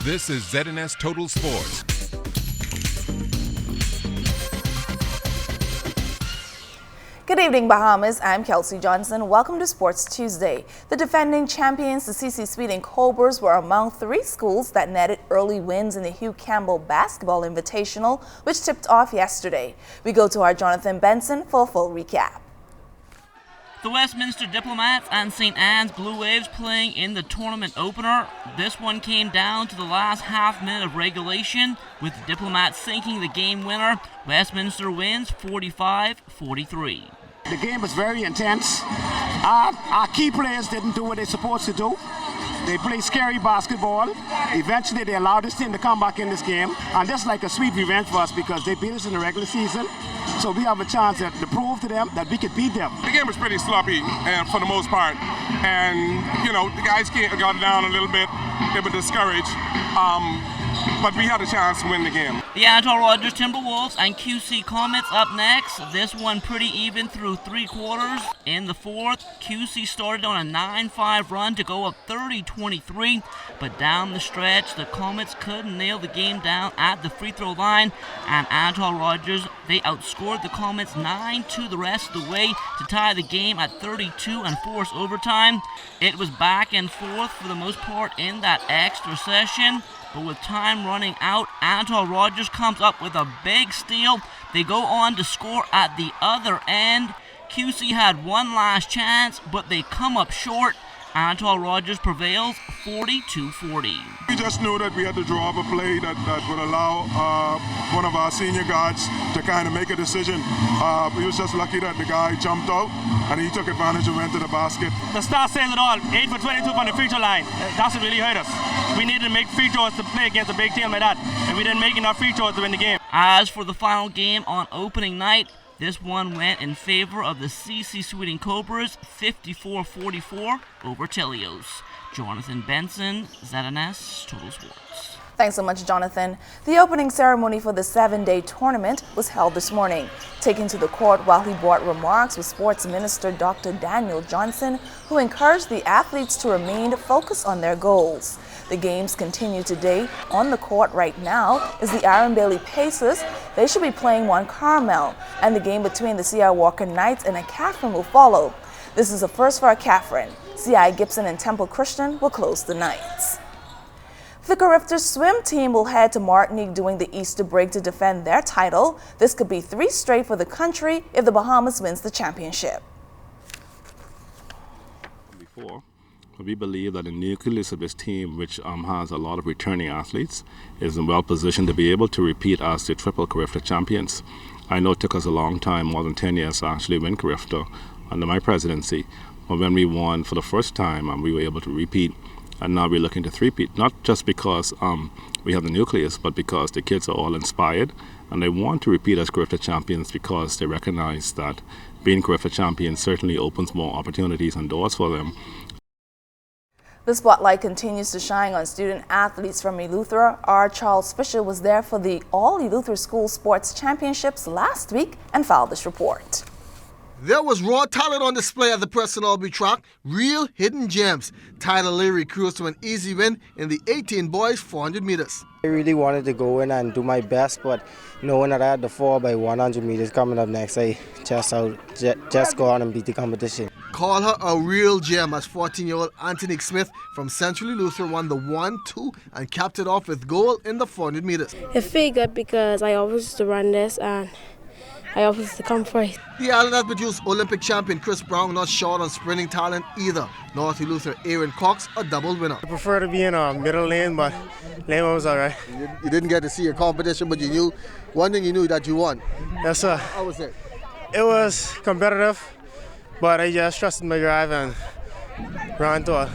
This is ZNS Total Sports. Good evening, Bahamas. I'm Kelsey Johnson. Welcome to Sports Tuesday. The defending champions, the CC Sweden Cobras, were among 3 schools that netted early wins in the Hugh Campbell Basketball Invitational, which tipped off yesterday. We go to our Jonathan Benson for a full recap. The Westminster Diplomats and St. Anne's Blue Waves playing in the tournament opener. This one came down to the last half minute of regulation, with the Diplomats sinking the game winner. Westminster wins 45-43. The game was very intense. Our key players didn't do what they're supposed to do. They played scary basketball. Eventually, they allowed this team to come back in this game. And that's like a sweet revenge for us because they beat us in the regular season. So we have a chance to prove to them that we could beat them. The game was pretty sloppy for the most part. And, you know, the guys got down a little bit. They were discouraged. But we had a chance to win the game. The Antal Rogers Timberwolves and QC Comets up next. This one pretty even through 3 quarters. In the fourth, QC started on a 9-5 run to go up 30-23. But down the stretch, the Comets couldn't nail the game down at the free throw line. And Antal Rogers, they outscored the Comets 9-2 the rest of the way to tie the game at 32 and force overtime. It was back and forth for the most part in that extra session. But with time running out, Antal Rogers comes up with a big steal. They go on to score at the other end. QC had one last chance, but they come up short. Antal Rogers prevails 40-40. We just knew that we had to draw up a play that would allow one of our senior guards to kind of make a decision. We was just lucky that the guy jumped out and he took advantage and went to the basket. The star says it all, 8 for 22 from the free throw line. That's what really hurt us. We needed to make free throws to play against a big team like that, and we didn't make enough free throws to win the game. As for the final game on opening night, this one went in favor of the CC Sweden Cobras, 54-44 over Chelios. Jonathan Benson, ZNS Total Sports. Thanks so much, Jonathan. The opening ceremony for the 7-day tournament was held this morning. Taking to the court while he brought remarks was Sports Minister Dr. Daniel Johnson, who encouraged the athletes to remain focused on their goals. The games continue today. On the court right now is the Aaron Bailey Pacers. They should be playing One Carmel, and the game between the C.I. Walker Knights and a Catherine will follow. This is a first for a Catherine. C.I. Gibson and Temple Christian will close the nights. The Carifta swim team will head to Martinique during the Easter break to defend their title. This could be 3 straight for the country if the Bahamas wins the championship. We believe that the nucleus of this team, which has a lot of returning athletes, is well positioned to be able to repeat as the triple Carifta champions. I know it took us a long time, more than 10 years, to actually win Carifta under my presidency. But when we won for the first time, we were able to repeat, and now we're looking to three-peat, not just because we have the nucleus, but because the kids are all inspired, and they want to repeat as Carifta champions because they recognize that being Carifta champions certainly opens more opportunities and doors for them. The spotlight continues to shine on student athletes from Eleuthera. Our Charles Fisher was there for the All Eleuthera School Sports Championships last week and filed this report. There was raw talent on display at the Preston Alby track, real hidden gems. Tyler Leary cruised to an easy win in the 18 boys 400 meters. I really wanted to go in and do my best, but knowing that I had the 4x100 meters coming up next, I just go on and beat the competition. Call her a real gem as 14-year-old Anthony Smith from Central Eleuthera won the 1, 2 and capped it off with gold in the 400 meters. It felt good because I always used to run this and I always used to come first. The island has produced Olympic champion Chris Brown, not short on sprinting talent either. North Eleuthera Aaron Cox, a double winner. I prefer to be in a middle lane, but lane was all right. You didn't get to see your competition, but you knew one thing, you knew that you won. Yes, sir. How was it? It was competitive, but I just trusted my drive and ran to it.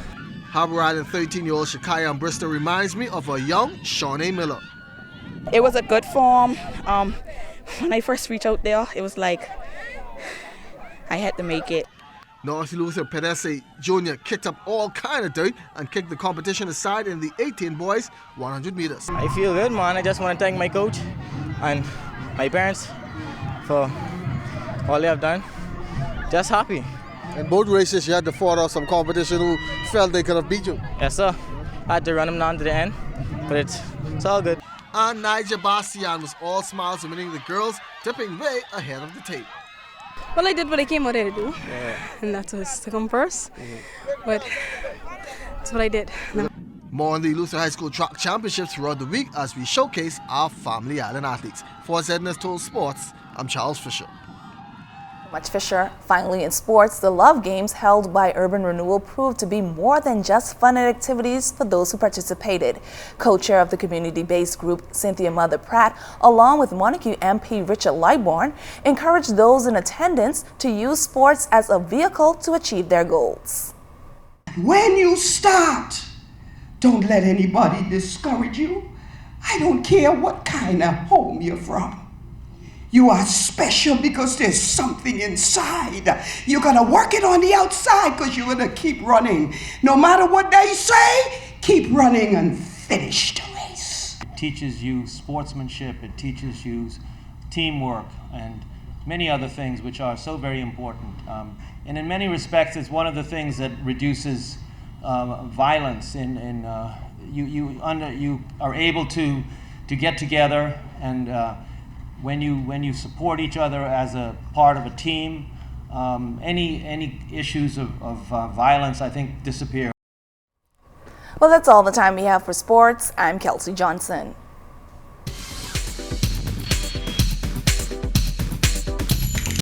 Harbour Island 13-year-old Shakaya Bristol reminds me of a young Shawnee Miller. It was a good form. When I first reached out there, it was like I had to make it. North Eleuthera Pedese Jr. kicked up all kind of dirt and kicked the competition aside in the 18 boys 100 meters. I feel good, man. I just want to thank my coach and my parents for all they have done. Just happy. In both races, you had to fought off some competition who felt they could have beat you. Yes, sir. I had to run them down to the end, but it's all good. And Nigel Bastian was all smiles winning the girls, dipping way ahead of the tape. Well, I did what I came out here to do, and that was to come first. But that's what I did. More on the Eleuthera High School Track Championships throughout the week as we showcase our Family Island athletes. For ZNS Total Sports, I'm Charles Fisher. Much Fisher. Finally, in sports, the Love Games held by Urban Renewal proved to be more than just fun and activities for those who participated. Co-chair of the community-based group, Cynthia Mother Pratt, along with Montague MP Richard Lightbourne, encouraged those in attendance to use sports as a vehicle to achieve their goals. When you start, don't let anybody discourage you. I don't care what kind of home you're from. You are special because there's something inside. You're going to work it on the outside because you're going to keep running. No matter what they say, keep running and finish the race. It teaches you sportsmanship, it teaches you teamwork, and many other things which are so very important. And in many respects, it's one of the things that reduces violence. You are able to get together, and when you support each other as a part of a team, any issues of violence, I think, disappear. Well, that's all the time we have for sports. I'm Kelsey Johnson.